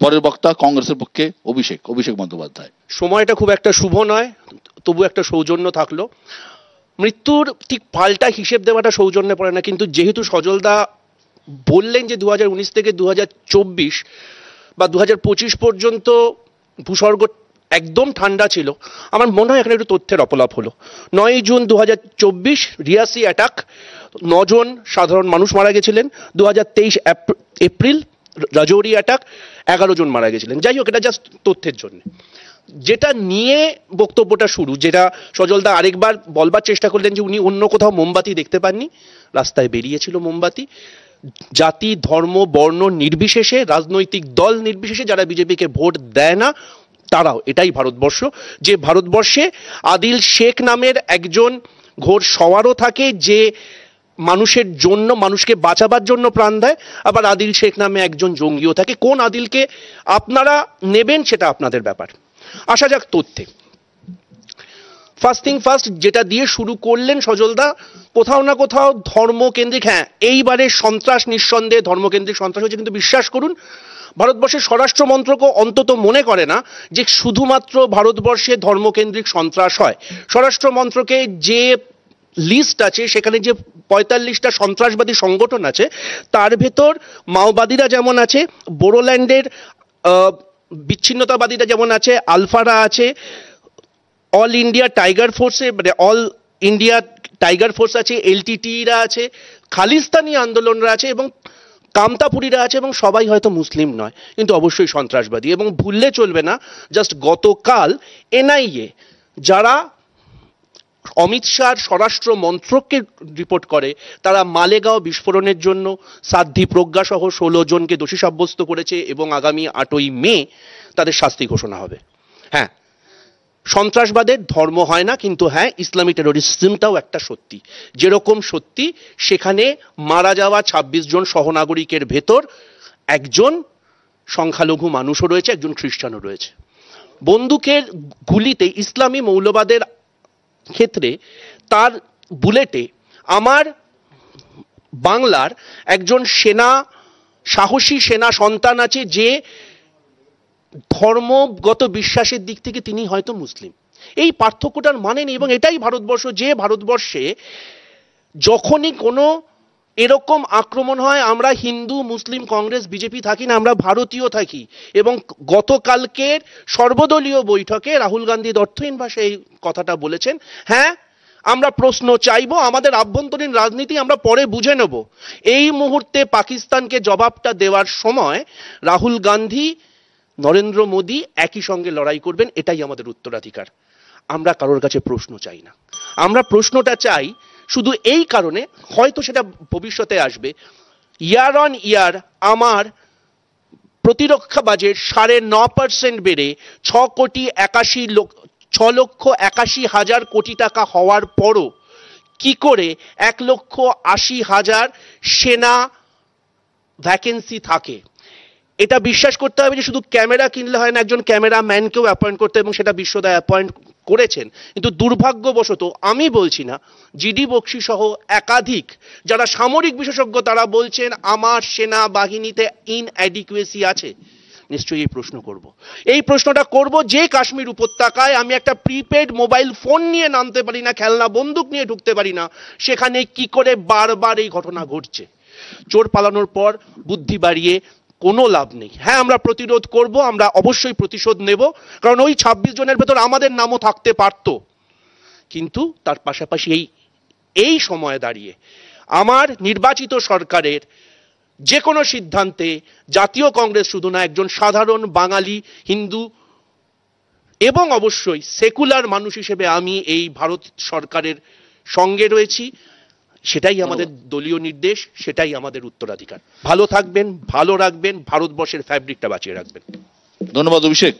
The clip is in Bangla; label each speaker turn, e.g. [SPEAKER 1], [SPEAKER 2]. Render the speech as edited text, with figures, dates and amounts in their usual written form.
[SPEAKER 1] পরের বক্তা কংগ্রেসের পক্ষে অভিষেক বন্দ্যোপাধ্যায়।
[SPEAKER 2] সময়টা খুব একটা শুভ নয়, তবু একটা সৌজন্য থাকলো। মৃত্যুর ঠিক পাল্টা হিসেব দেওয়াটা সৌজন্যে পড়ে না, কিন্তু যেহেতু সজলদা বললেন যে 2019 থেকে 2024 বা 2025 পর্যন্ত ভূস্বর্গ একদম ঠান্ডা ছিল, আমার মনে হয় এখানে একটু তথ্যের অপলাপ হলো। 9 জুন 2024 রিয়াসি অ্যাটাক, 9 জন সাধারণ মানুষ মারা গেছিলেন। 2023 এপ্রিল রাজৌরি অ্যাটাক, 11 জন মারা গেছিলেন। যাই হোক, এটা জাস্ট তথ্যের জন্য। যেটা নিয়ে বক্তব্যটা শুরু, যেটা সজলদা আরেকবার বলবার চেষ্টা করলেন যে উনি অন্য কোথাও মোমবাতি দেখতে পাননি, রাস্তায় বেরিয়েছিল মোমবাতি। জাতি, ধর্ম, বর্ণ নির্বিশেষে, রাজনৈতিক দল নির্বিশেষে যারা বিজেপিকে ভোট দেয় না তারাও, এটাই ভারতবর্ষ। যে ভারতবর্ষে আদিল শেখ নামের একজন ঘোর সওয়ারও থাকে, যে মানুষের জন্য, মানুষকে বাঁচাবার জন্য প্রাণ দেয়, আবার আদিল শেখ নামে একজন জঙ্গিও থাকে। কোন আদিলকে আপনারা নেবেন সেটা আপনাদের ব্যাপার। আসা যাক তথ্যে। ফার্স্ট থিং ফার্স্ট, যেটা দিয়ে শুরু করলেন সজলদা, কোথাও না কোথাও ধর্মকেন্দ্রিক, হ্যাঁ এইবারে সন্ত্রাস নিঃসন্দেহে ধর্মকেন্দ্রিক সন্ত্রাস হয়েছে, কিন্তু বিশ্বাস করুন ভারতবর্ষের স্বরাষ্ট্র মন্ত্রকও অন্তত মনে করে না যে শুধুমাত্র ভারতবর্ষে ধর্মকেন্দ্রিক সন্ত্রাস হয়। স্বরাষ্ট্র মন্ত্রকে যে লিস্ট আছে, সেখানে যে 45টা সন্ত্রাসবাদী সংগঠন আছে, তার ভেতর মাওবাদীরা যেমন আছে, বোরোল্যান্ডের বিচ্ছিন্নতাবাদীরা যেমন আছে, আলফারা আছে, অল ইন্ডিয়া টাইগার ফোর্সে মানে অল ইন্ডিয়া টাইগার ফোর্স আছে, এলটিটিরা আছে, খালিস্তানি আন্দোলনরা আছে এবং কামতাপুরীরা আছে, এবং সবাই হয়তো মুসলিম নয় কিন্তু অবশ্যই সন্ত্রাসবাদী। এবং ভুললে চলবে না, জাস্ট গতকাল এনআইএ, যারা অমিত শাহর স্বরাষ্ট্র মন্ত্রককে রিপোর্ট করে, তারা মালেগাঁও বিস্ফোরণের জন্য সাধ্বী প্রজ্ঞা সহ 16 জনকে দোষী সাব্যস্ত করেছে এবং আগামী 8ই মে তাদের শাস্তি ঘোষণা হবে। হ্যাঁ, সন্ত্রাসবাদের ধর্ম হয় না, কিন্তু হ্যাঁ ইসলামী টেরোরিজমটাও একটা সত্যি। যেরকম সত্যি সেখানে মারা যাওয়া 26 জন সহনাগরিকের ভেতর একজন সংখ্যালঘু মানুষও রয়েছে, একজন খ্রিস্টানও রয়েছে। বন্দুকের গুলিতে ইসলামী মৌলবাদের ক্ষেত্রে তার বুলেটে আমার বাংলার একজন সেনা, সাহসী সেনা সন্তান আছে, যে ধর্মগত বিশ্বাসের দিক থেকে তিনি হয়তো মুসলিম। এই পার্থক্যটার মানে নেই, এবং এটাই ভারতবর্ষ। যে ভারতবর্ষে যখনই কোনো এরকম আক্রমণ হয়, আমরা হিন্দু, মুসলিম, কংগ্রেস, বিজেপি থাকি না, আমরা ভারতীয় থাকি। এবং গতকালকের সর্বদলীয় বৈঠকে রাহুল গান্ধী অর্থহীন ভাষায় এই কথাটা বলেছেন। হ্যাঁ, আমরা প্রশ্ন চাইবো, আমাদের আভ্যন্তরীণ রাজনীতি আমরা পরে বুঝে নেব। এই মুহূর্তে পাকিস্তানকে জবাবটা দেওয়ার সময় রাহুল গান্ধী, নরেন্দ্র মোদী একই সঙ্গে লড়াই করবেন, এটাই আমাদের উত্তরাধিকার। আমরা কারোর কাছে প্রশ্ন চাই না। আমরা প্রশ্নটা চাই শুধু এই কারণে, হয়তো সেটা ভবিষ্যতে আসবে, ইয়ার অন ইয়ার আমার প্রতিরক্ষা বাজেট 9.5% বেড়ে 6,81,00,000 কোটি টাকা হওয়ার পরও কি করে 1,80,000 সেনা ভ্যাকেন্সি থাকে। এটা বিশ্বাস করতে হবে যে শুধু ক্যামেরা কিনলে হয় না, একজন ক্যামেরাম্যানকেও অ্যাপয়েন্ট করতে, এবং সেটা বিশ্বদা অ্যাপয়েন্ট করেছেন। কিন্তু দুর্ভাগ্যবশত, আমি বলছি না, জিডি বক্সি সহ একাধিক যারা সামরিক বিশেষজ্ঞ, তারা বলছেন আমার সেনা বাহিনীতে ইনঅ্যাডিকুয়েসি আছে। নিশ্চয়ই এই প্রশ্ন করব। এই প্রশ্নটা করব যে কাশ্মীর উপত্যকায় আমি একটা প্রিপেড মোবাইল ফোন নিয়ে নামতে পারি না, খেলনা বন্দুক নিয়ে ঢুকতে পারি না, সেখানে কি করে বারবার এই ঘটনা ঘটছে। চোর পালানোর পর বুদ্ধি বাড়িয়ে কোনো লাভ নেই। হ্যাঁ, আমরা প্রতিরোধ করব, আমরা অবশ্যই প্রতিশোধ নেব, কারণ ওই 26 জনের ভেতর আমাদের নামও থাকতে পারত। কিন্তু তার পাশাপাশি এই সময়ে দাঁড়িয়ে আমার নির্বাচিত সরকারের যে কোনো সিদ্ধান্তে জাতীয় কংগ্রেস শুধু না, একজন সাধারণ বাঙালি হিন্দু এবং অবশ্যই সেকুলার মানুষ হিসেবে আমি এই ভারত সরকারের সঙ্গে রয়েছি। সেটাই আমাদের দলীয় নির্দেশ, সেটাই আমাদের উত্তরাধিকার। ভালো থাকবেন, ভালো রাখবেন, ভারতবর্ষের ফ্যাব্রিকটা বাঁচিয়ে রাখবেন।
[SPEAKER 1] ধন্যবাদ অভিষেক।